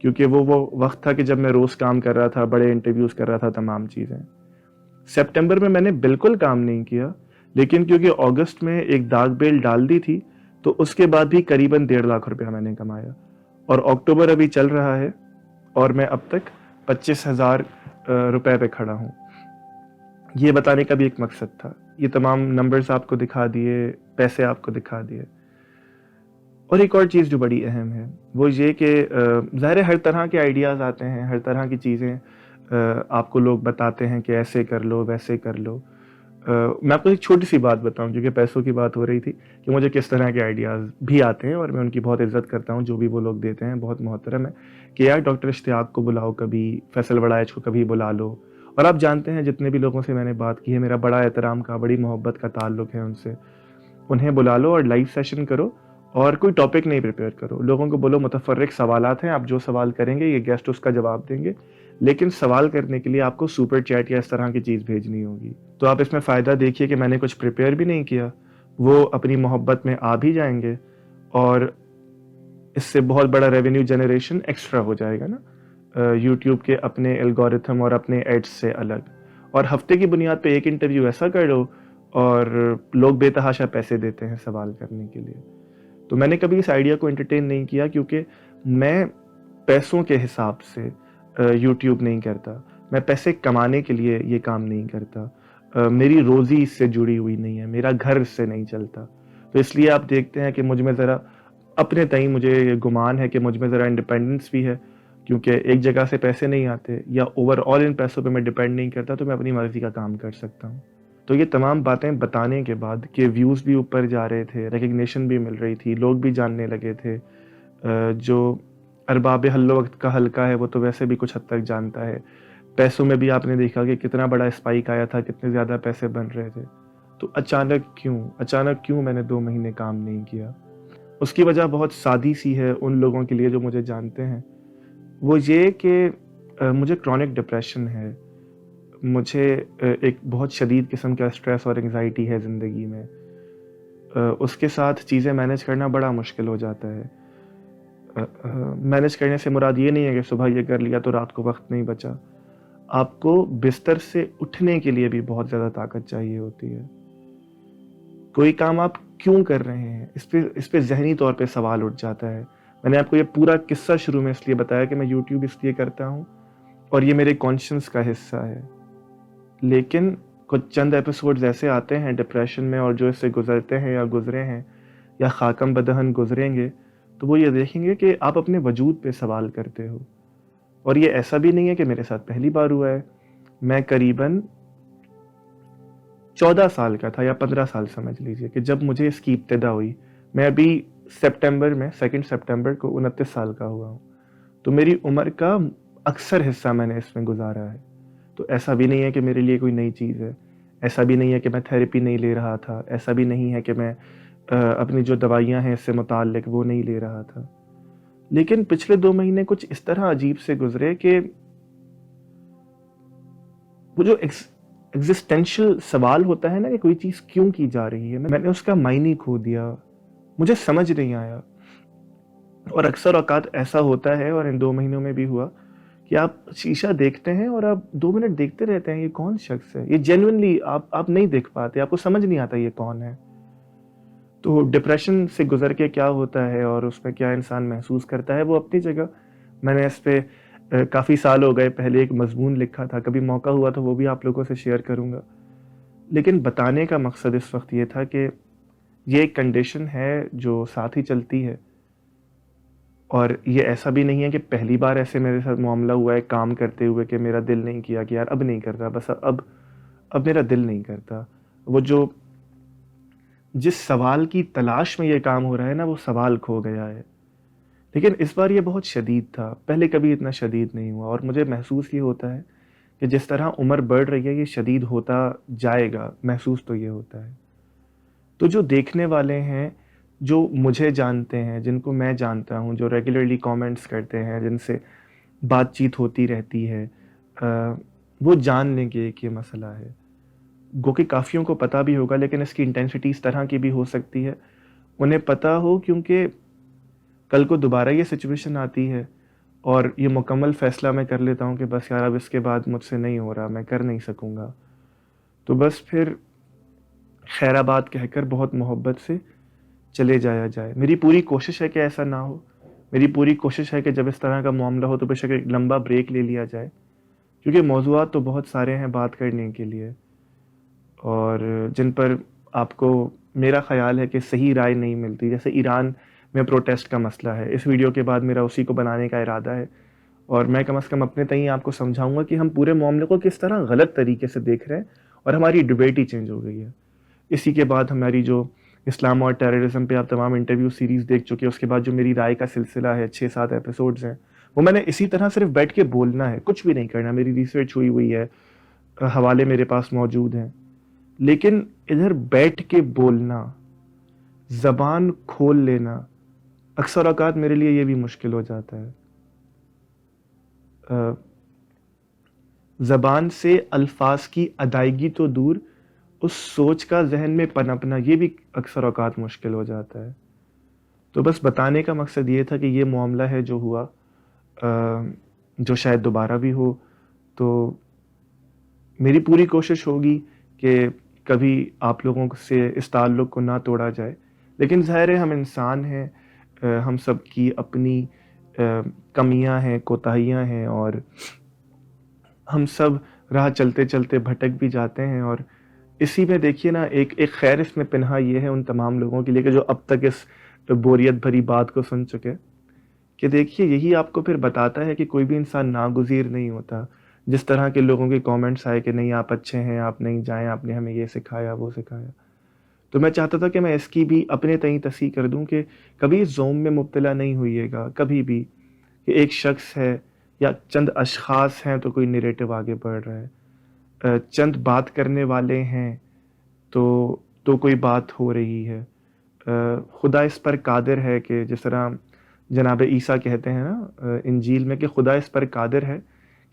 کیونکہ وہ وقت تھا کہ جب میں روز کام کر رہا تھا, بڑے انٹرویوز کر رہا تھا, تمام چیزیں. سپٹمبر میں نے بالکل کام نہیں کیا, لیکن کیونکہ اگست میں ایک داغ بیل ڈال دی تھی تو اس کے بعد بھی قریباً 1.5 لاکھ روپیہ میں نے کمایا. اور اکتوبر ابھی چل رہا ہے اور میں اب تک 25,000 روپے پہ کھڑا ہوں. یہ بتانے کا بھی ایک مقصد تھا. یہ تمام نمبرز آپ کو دکھا دیے, پیسے آپ کو دکھا دیے. اور ایک اور چیز جو بڑی اہم ہے وہ یہ کہ ظاہر ہر طرح کے آئیڈیاز آتے ہیں, ہر طرح کی چیزیں آپ کو لوگ بتاتے ہیں کہ ایسے کر لو, ویسے کر لو. میں آپ کو ایک چھوٹی سی بات بتاؤں, کیونکہ پیسوں کی بات ہو رہی تھی, کہ مجھے کس طرح کے آئیڈیاز بھی آتے ہیں اور میں ان کی بہت عزت کرتا ہوں, جو بھی وہ لوگ دیتے ہیں بہت محترم ہے. کہ یار ڈاکٹر اشتیاق کو بلاؤ کبھی, فیصل وڑائچ کو کبھی بلا لو. اور آپ جانتے ہیں جتنے بھی لوگوں سے میں نے بات کی ہے, میرا بڑا احترام کا, بڑی محبت کا تعلق ہے ان سے. انہیں بلا لو اور لائیو سیشن کرو, اور کوئی ٹاپک نہیں پریپیئر کرو. لوگوں کو بولو متفرق سوالات ہیں, آپ جو سوال کریں گے یہ گیسٹ اس کا جواب دیں گے, لیکن سوال کرنے کے لیے آپ کو سپر چیٹ یا اس طرح کی چیز بھیجنی ہوگی. تو آپ اس میں فائدہ دیکھیے کہ میں نے کچھ پریپیئر بھی نہیں کیا, وہ اپنی محبت میں آ بھی جائیں گے, اور اس سے بہت بڑا ریونیو جنریشن ایکسٹرا ہو جائے گا نا, یوٹیوب کے اپنے الگورتھم اور اپنے ایڈس سے الگ. اور ہفتے کی بنیاد پہ ایک انٹرویو ایسا کر لو اور لوگ بے تحاشا پیسے دیتے ہیں سوال کرنے کے لیے. تو میں نے کبھی اس آئیڈیا کو انٹرٹین نہیں کیا, کیونکہ میں پیسوں کے حساب سے یوٹیوب نہیں کرتا, میں پیسے کمانے کے لیے یہ کام نہیں کرتا. میری روزی اس سے جڑی ہوئی نہیں ہے, میرا گھر اس سے نہیں چلتا. تو اس لیے آپ دیکھتے ہیں کہ مجھ میں ذرا اپنے تئیں مجھے یہ گمان ہے کہ مجھ میں ذرا انڈیپینڈنس بھی ہے, کیونکہ ایک جگہ سے پیسے نہیں آتے یا اوور آل ان پیسوں پہ میں ڈیپینڈ نہیں کرتا, تو میں اپنی مرضی کا کام کر سکتا ہوں. تو یہ تمام باتیں بتانے کے بعد کہ ویوز بھی اوپر جا رہے تھے, ریکگنیشن بھی مل رہی تھی, لوگ بھی جاننے لگے تھے. جو ارباب حل و وقت کا حلقہ ہے وہ تو ویسے بھی کچھ حد تک جانتا ہے. پیسوں میں بھی آپ نے دیکھا کہ کتنا بڑا اسپائک آیا تھا, کتنے زیادہ پیسے بن رہے تھے. تو اچانک کیوں میں نے 2 مہینے کام نہیں کیا؟ اس کی وجہ بہت سادی سی ہے ان لوگوں کے لیے جو مجھے جانتے ہیں. وہ یہ کہ مجھے کرونک ڈپریشن ہے, مجھے ایک بہت شدید قسم کا اسٹریس اور انگزائٹی ہے زندگی میں. اس کے ساتھ چیزیں مینیج کرنا بڑا مشکل ہو جاتا ہے. مینیج کرنے سے مراد یہ نہیں ہے کہ صبح یہ کر لیا تو رات کو وقت نہیں بچا. آپ کو بستر سے اٹھنے کے لیے بھی بہت زیادہ طاقت چاہیے ہوتی ہے. کوئی کام آپ کیوں کر رہے ہیں, اس پہ ذہنی طور پہ سوال اٹھ جاتا ہے. میں نے آپ کو یہ پورا قصہ شروع میں اس لیے بتایا کہ میں یوٹیوب اس لیے کرتا ہوں اور یہ میرے کانشنس کا حصہ ہے. لیکن کچھ چند ایپیسوڈز ایسے آتے ہیں ڈپریشن میں, اور جو اس سے گزرتے ہیں یا گزرے ہیں یا خاکم بدہن گزریں گے, تو وہ یہ دیکھیں گے کہ آپ اپنے وجود پہ سوال کرتے ہو. اور یہ ایسا بھی نہیں ہے کہ میرے ساتھ پہلی بار ہوا ہے. میں قریباً 14 سال کا تھا یا 15 سال سمجھ لیجئے کہ جب مجھے اس کی ابتدا ہوئی. میں ابھی سپٹمبر میں 2 سپٹمبر کو 29 سال کا ہوا ہوں. تو میری عمر کا اکثر حصہ میں نے اس میں گزارا ہے. تو ایسا بھی نہیں ہے کہ میرے لیے کوئی نئی چیز ہے, ایسا بھی نہیں ہے کہ میں تھیراپی نہیں لے رہا تھا, ایسا بھی نہیں ہے کہ میں اپنی جو دوائیاں ہیں اس سے متعلق وہ نہیں لے رہا تھا. لیکن پچھلے 2 مہینے کچھ اس طرح عجیب سے گزرے کہ وہ جو ایگزسٹینشل سوال ہوتا ہے نا کہ کوئی چیز کیوں کی جا رہی ہے, میں نے اس کا معنی کھو دیا, مجھے سمجھ نہیں آیا. اور اکثر اوقات ایسا ہوتا ہے, اور ان 2 مہینوں میں بھی ہوا, کہ آپ شیشہ دیکھتے ہیں اور آپ 2 منٹ دیکھتے رہتے ہیں یہ کون شخص ہے. یہ جینوئنلی آپ نہیں دیکھ پاتے, آپ کو سمجھ نہیں آتا یہ کون ہے. تو ڈپریشن سے گزر کے کیا ہوتا ہے اور اس میں کیا انسان محسوس کرتا ہے وہ اپنی جگہ. میں نے اس پہ کافی سال ہو گئے پہلے ایک مضمون لکھا تھا, کبھی موقع ہوا تو وہ بھی آپ لوگوں سے شیئر کروں گا. لیکن بتانے کا مقصد اس وقت یہ تھا کہ یہ ایک کنڈیشن ہے جو ساتھ ہی چلتی ہے, اور یہ ایسا بھی نہیں ہے کہ پہلی بار ایسے میرے ساتھ معاملہ ہوا ہے کام کرتے ہوئے کہ میرا دل نہیں کیا کہ یار اب نہیں کرتا, بس اب میرا دل نہیں کرتا. وہ جو جس سوال کی تلاش میں یہ کام ہو رہا ہے نا, وہ سوال کھو گیا ہے. لیکن اس بار یہ بہت شدید تھا, پہلے کبھی اتنا شدید نہیں ہوا. اور مجھے محسوس یہ ہوتا ہے کہ جس طرح عمر بڑھ رہی ہے یہ شدید ہوتا جائے گا, محسوس تو یہ ہوتا ہے. تو جو دیکھنے والے ہیں, جو مجھے جانتے ہیں, جن کو میں جانتا ہوں, جو ریگولرلی کامنٹس کرتے ہیں, جن سے بات چیت ہوتی رہتی ہے, وہ جان لیں کہ ایک یہ مسئلہ ہے. گو کہ کافیوں کو پتہ بھی ہوگا, لیکن اس کی انٹینسٹی اس طرح کی بھی ہو سکتی ہے. انہیں پتہ ہو کیونکہ کل کو دوبارہ یہ سچویشن آتی ہے اور یہ مکمل فیصلہ میں کر لیتا ہوں کہ بس یار اب اس کے بعد مجھ سے نہیں ہو رہا، میں کر نہیں سکوں گا، تو بس پھر خیر آباد کہہ کر بہت محبت سے چلے جایا جائے۔ میری پوری کوشش ہے کہ ایسا نہ ہو، میری پوری کوشش ہے کہ جب اس طرح کا معاملہ ہو تو بے شک ایک لمبا بریک لے لیا جائے، کیونکہ موضوعات تو بہت سارے ہیں بات کرنے کے لیے، اور جن پر آپ کو میرا خیال ہے کہ صحیح رائے نہیں ملتی۔ جیسے ایران میں پروٹیسٹ کا مسئلہ ہے، اس ویڈیو کے بعد میرا اسی کو بنانے کا ارادہ ہے، اور میں کم از کم اپنے تئیں آپ کو سمجھاؤں گا کہ ہم پورے معاملے کو کس طرح غلط طریقے سے دیکھ رہے ہیں، اور ہماری ڈبیٹ ہی چینج ہو گئی ہے۔ اسی کے بعد ہماری جو اسلام اور ٹیررزم پہ آپ تمام انٹرویو سیریز دیکھ چکے، اس کے بعد جو میری رائے کا سلسلہ ہے 6-7 ایپیسوڈز ہیں، وہ میں نے اسی طرح صرف بیٹھ کے بولنا ہے، کچھ بھی نہیں کرنا۔ میری ریسرچ ہوئی ہوئی ہے، حوالے میرے پاس موجود ہیں، لیکن ادھر بیٹھ کے بولنا، زبان کھول لینا، اکثر اوقات میرے لیے یہ بھی مشکل ہو جاتا ہے۔ زبان سے الفاظ کی ادائیگی تو دور، اس سوچ کا ذہن میں پنپنا یہ بھی اکثر اوقات مشکل ہو جاتا ہے۔ تو بس بتانے کا مقصد یہ تھا کہ یہ معاملہ ہے جو ہوا، جو شاید دوبارہ بھی ہو، تو میری پوری کوشش ہوگی کہ کبھی آپ لوگوں سے اس تعلق کو نہ توڑا جائے، لیکن ظاہر ہے ہم انسان ہیں، ہم سب کی اپنی کمیاں ہیں، کوتاہیاں ہیں، اور ہم سب راہ چلتے چلتے بھٹک بھی جاتے ہیں۔ اور اسی میں دیکھیے نا، ایک خیر اس میں پنہا یہ ہے ان تمام لوگوں کے لیے کہ جو اب تک اس بوریت بھری بات کو سن چکے، کہ دیکھیے یہی آپ کو پھر بتاتا ہے کہ کوئی بھی انسان ناگزیر نہیں ہوتا۔ جس طرح کے لوگوں کے کامنٹس آئے کہ نہیں آپ اچھے ہیں، آپ نہیں جائیں، آپ نے ہمیں یہ سکھایا وہ سکھایا، تو میں چاہتا تھا کہ میں اس کی بھی اپنے تئیں تصحیح کر دوں کہ کبھی زوم میں مبتلا نہیں ہوئیے گا، کبھی بھی، کہ ایک شخص ہے یا چند اشخاص ہیں تو کوئی نیریٹو آگے بڑھ رہا ہے، چند بات کرنے والے ہیں تو کوئی بات ہو رہی ہے۔ خدا اس پر قادر ہے کہ جس طرح جناب عیسیٰ کہتے ہیں نا انجیل میں کہ خدا اس پر قادر ہے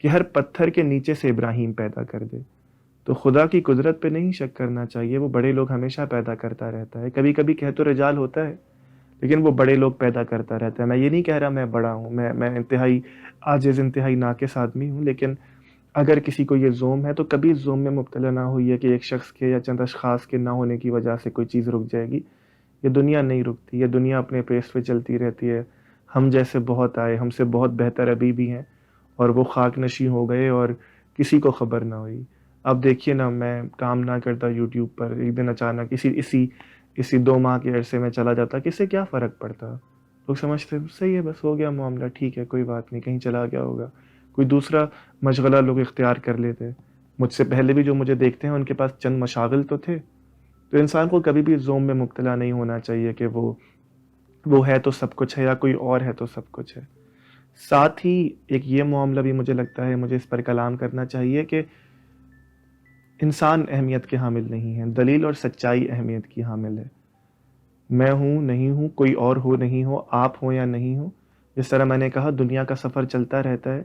کہ ہر پتھر کے نیچے سے ابراہیم پیدا کر دے، تو خدا کی قدرت پہ نہیں شک کرنا چاہیے، وہ بڑے لوگ ہمیشہ پیدا کرتا رہتا ہے، کبھی کبھی کہہ تو رجال ہوتا ہے لیکن وہ بڑے لوگ پیدا کرتا رہتا ہے۔ میں یہ نہیں کہہ رہا میں بڑا ہوں، میں انتہائی عاجز، انتہائی ناقص آدمی ہوں، لیکن اگر کسی کو یہ زوم ہے تو کبھی زوم میں مبتلا نہ ہوئی ہے کہ ایک شخص کے یا چند اشخاص کے نہ ہونے کی وجہ سے کوئی چیز رک جائے گی۔ یہ دنیا نہیں رکتی، یہ دنیا اپنے پیس پہ چلتی رہتی ہے۔ ہم جیسے بہت آئے، ہم سے بہت بہتر ابھی بھی ہیں، اور وہ خاک نشیں ہو گئے اور کسی کو خبر نہ ہوئی۔ اب دیکھیے نا، میں کام نہ کرتا یوٹیوب پر، ایک دن اچانک اسی 2 ماہ کے عرصے میں چلا جاتا، کس سے کیا فرق پڑتا؟ لوگ سمجھتے صحیح ہے، بس ہو گیا معاملہ، ٹھیک ہے، کوئی بات نہیں، کہیں چلا گیا ہوگا، کوئی دوسرا مشغلہ لوگ اختیار کر لیتے۔ مجھ سے پہلے بھی جو مجھے دیکھتے ہیں ان کے پاس چند مشاغل تو تھے۔ تو انسان کو کبھی بھی زوم میں مبتلا نہیں ہونا چاہیے کہ وہ ہے تو سب کچھ ہے، یا کوئی اور ہے تو سب کچھ ہے۔ ساتھ ہی ایک یہ معاملہ بھی مجھے لگتا ہے مجھے اس پر کلام کرنا چاہیے کہ انسان اہمیت کے حامل نہیں ہے، دلیل اور سچائی اہمیت کی حامل ہے۔ میں ہوں نہیں ہوں، کوئی اور ہو نہیں ہو، آپ ہو یا نہیں ہو، جس طرح میں نے کہا دنیا کا سفر چلتا رہتا ہے،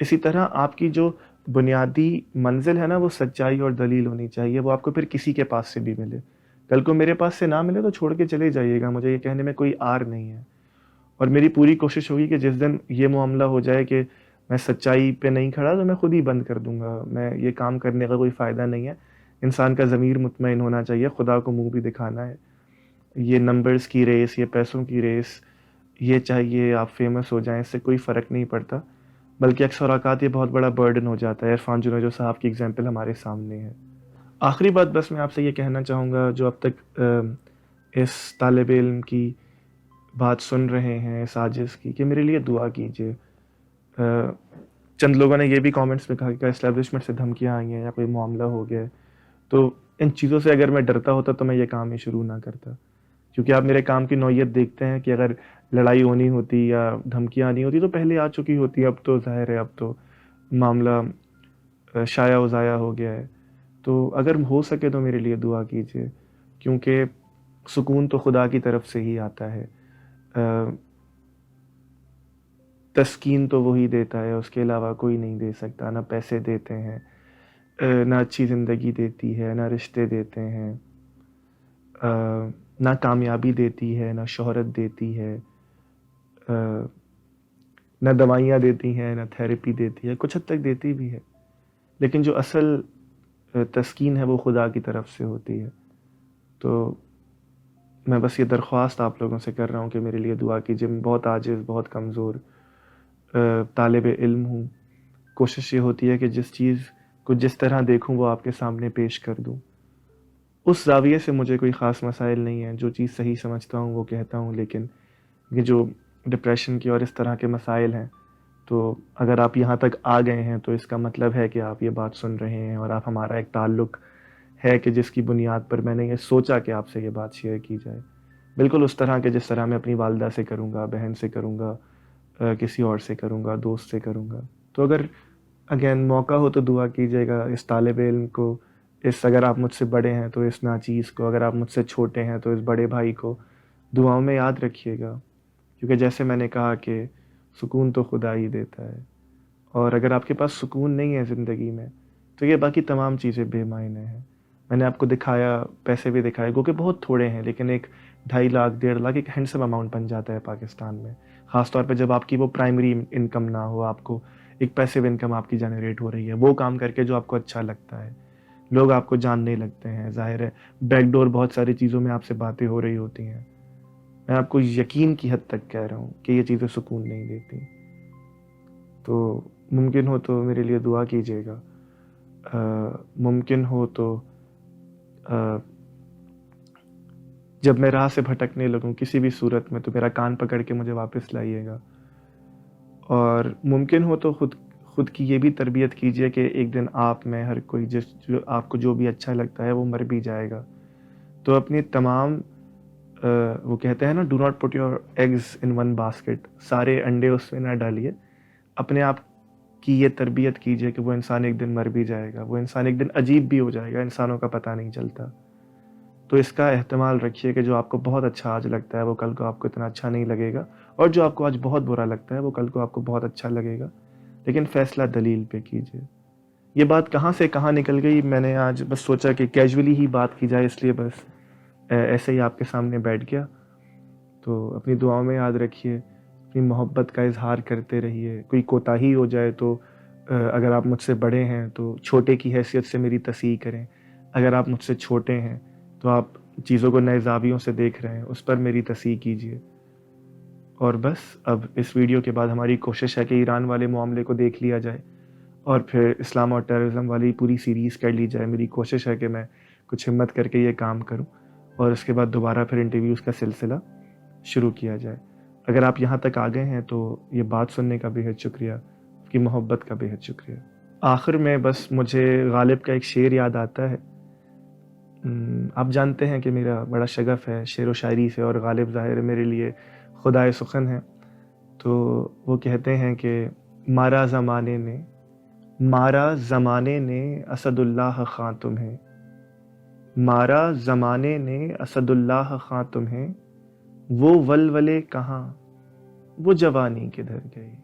اسی طرح آپ کی جو بنیادی منزل ہے نا وہ سچائی اور دلیل ہونی چاہیے، وہ آپ کو پھر کسی کے پاس سے بھی ملے۔ کل کو میرے پاس سے نہ ملے تو چھوڑ کے چلے جائیے گا، مجھے یہ کہنے میں کوئی آر نہیں ہے۔ اور میری پوری کوشش ہوگی کہ جس دن یہ معاملہ ہو جائے کہ میں سچائی پہ نہیں کھڑا تو میں خود ہی بند کر دوں گا، میں یہ کام کرنے کا کوئی فائدہ نہیں ہے۔ انسان کا ضمیر مطمئن ہونا چاہیے، خدا کو منہ بھی دکھانا ہے۔ یہ نمبرز کی ریس، یہ پیسوں کی ریس، یہ چاہیے آپ فیمس ہو جائیں، اس سے کوئی فرق نہیں پڑتا، بلکہ اکثر اوقات یہ بہت بڑا برڈن ہو جاتا ہے۔ عرفان جنیجو صاحب کی ایگزامپل ہمارے سامنے ہے۔ آخری بات بس میں آپ سے یہ کہنا چاہوں گا، جو اب تک اس طالب علم کی بات سن رہے ہیں، اس عاجز کی، کہ میرے لیے دعا کیجیے۔ چند لوگوں نے یہ بھی کامنٹس میں کہا کہ اسٹیبلشمنٹ سے دھمکیاں آئی ہیں یا کوئی معاملہ ہو گیا ہے، تو ان چیزوں سے اگر میں ڈرتا ہوتا تو میں یہ کام ہی شروع نہ کرتا، کیونکہ آپ میرے کام کی نوعیت دیکھتے ہیں کہ اگر لڑائی ہونی ہوتی یا دھمکیاں آنی ہوتی تو پہلے آ چکی ہوتی، اب تو ظاہر ہے اب تو معاملہ شائع و ضائع ہو گیا ہے۔ تو اگر ہو سکے تو میرے لیے دعا کیجیے، کیونکہ سکون تو خدا کی طرف سے ہی آتا ہے، تسکین تو وہی دیتا ہے، اس کے علاوہ کوئی نہیں دے سکتا، نہ پیسے دیتے ہیں، نہ اچھی زندگی دیتی ہے، نہ رشتے دیتے ہیں، نہ کامیابی دیتی ہے، نہ شہرت دیتی ہے، نہ دوائیاں دیتی ہیں نہ تھیراپی دیتی ہے، کچھ حد تک دیتی بھی ہے، لیکن جو اصل تسکین ہے وہ خدا کی طرف سے ہوتی ہے. تو میں بس یہ درخواست آپ لوگوں سے کر رہا ہوں کہ میرے لیے دعا کیجیے. میں بہت عاجز، بہت کمزور طالب علم ہوں. کوشش یہ ہوتی ہے کہ جس چیز کو جس طرح دیکھوں وہ آپ کے سامنے پیش کر دوں. اس زاویے سے مجھے کوئی خاص مسائل نہیں ہیں، جو چیز صحیح سمجھتا ہوں وہ کہتا ہوں. لیکن یہ جو ڈپریشن کی اور اس طرح کے مسائل ہیں، تو اگر آپ یہاں تک آ گئے ہیں تو اس کا مطلب ہے کہ آپ یہ بات سن رہے ہیں اور آپ ہمارا ایک تعلق ہے کہ جس کی بنیاد پر میں نے یہ سوچا کہ آپ سے یہ بات شیئر کی جائے. بالکل اس طرح کہ جس طرح میں اپنی والدہ سے کروں گا، بہن سے کروں گا، کسی اور سے کروں گا، دوست سے کروں گا. تو اگر اگین موقع ہو تو دعا کیجیے گا اس طالب علم کو، اگر آپ مجھ سے بڑے ہیں تو اس ناچیز کو، اگر آپ مجھ سے چھوٹے ہیں تو اس بڑے بھائی کو دعاؤں میں یاد رکھیے گا. کیونکہ جیسے میں نے کہا کہ سکون تو خدا ہی دیتا ہے، اور اگر آپ کے پاس سکون نہیں ہے زندگی میں تو یہ باقی تمام چیزیں بے معنی ہیں. میں نے آپ کو دکھایا، پیسے بھی دکھائے گو کہ بہت تھوڑے ہیں، لیکن 2.5 لاکھ 1.5 لاکھ ایک ہینڈسم اماؤنٹ بن جاتا ہے پاکستان میں. خاص طور پہ جب آپ کی وہ پرائمری انکم نہ ہو، آپ کو ایک پیسیو انکم آپ کی جنریٹ ہو رہی ہے، وہ کام کر کے جو آپ کو اچھا لگتا ہے. لوگ آپ کو جاننے لگتے ہیں، ظاہر ہے بیک ڈور بہت ساری چیزوں میں آپ سے باتیں ہو رہی ہوتی ہیں. میں آپ کو یقین کی حد تک کہہ رہا ہوں کہ یہ چیزیں سکون نہیں دیتی. تو ممکن ہو تو میرے لیے دعا کیجیے گا. ممکن ہو تو جب میں راہ سے بھٹکنے لگوں کسی بھی صورت میں تو میرا کان پکڑ کے مجھے واپس لائیے گا. اور ممکن ہو تو خود کی یہ بھی تربیت کیجیے کہ ایک دن آپ میں ہر کوئی جو آپ کو جو بھی اچھا لگتا ہے وہ مر بھی جائے گا. تو اپنی تمام وہ کہتے ہیں نا، do not put your eggs in one basket, سارے انڈے اس میں نہ ڈالیے. اپنے آپ کی یہ تربیت کیجیے کہ وہ انسان ایک دن مر بھی جائے گا، وہ انسان ایک دن عجیب بھی ہو جائے گا، انسانوں کا پتہ نہیں چلتا. تو اس کا احتمال رکھیے کہ جو آپ کو بہت اچھا آج لگتا ہے وہ کل کو آپ کو اتنا اچھا نہیں لگے گا، اور جو آپ کو آج بہت برا لگتا ہے وہ کل کو آپ کو بہت اچھا لگے گا. لیکن فیصلہ دلیل پہ کیجیے. یہ بات کہاں سے کہاں نکل گئی، میں نے آج بس سوچا کہ کیجولی ہی بات کی جائے، اس لیے بس ایسے ہی آپ کے سامنے بیٹھ گیا. تو اپنی دعاؤں میں یاد رکھیے، اپنی محبت کا اظہار کرتے رہیے. کوئی کوتاہی ہو جائے تو اگر آپ مجھ سے بڑے ہیں تو چھوٹے کی حیثیت سے میری تصحیح کریں. اگر آپ مجھ سے چھوٹے ہیں تو آپ چیزوں کو نئے زاویوں سے دیکھ رہے ہیں، اس پر میری تصحیح کیجیے. اور بس اب اس ویڈیو کے بعد ہماری کوشش ہے کہ ایران والے معاملے کو دیکھ لیا جائے اور پھر اسلام اور ٹیررزم والی پوری سیریز کر لی جائے. میری کوشش ہے کہ میں کچھ ہمت کر کے یہ کام کروں اور اس کے بعد دوبارہ پھر انٹرویوز کا سلسلہ شروع کیا جائے. اگر آپ یہاں تک آ گئے ہیں تو یہ بات سننے کا بے حد شکریہ، آپ کی محبت کا بے حد شکریہ. آخر میں بس مجھے غالب کا ایک شعر یاد آتا ہے. آپ جانتے ہیں کہ میرا بڑا شغف ہے شعر و شاعری سے، اور غالب ظاہر میرے لیے خدائے سخن ہے. تو وہ کہتے ہیں کہ مارا زمانے نے اسد اللہ خاں تمہیں، مارا زمانے نے اسد اللہ خاں تمہیں، وہ ولولے کہاں، وہ جوانی کدھر گئی.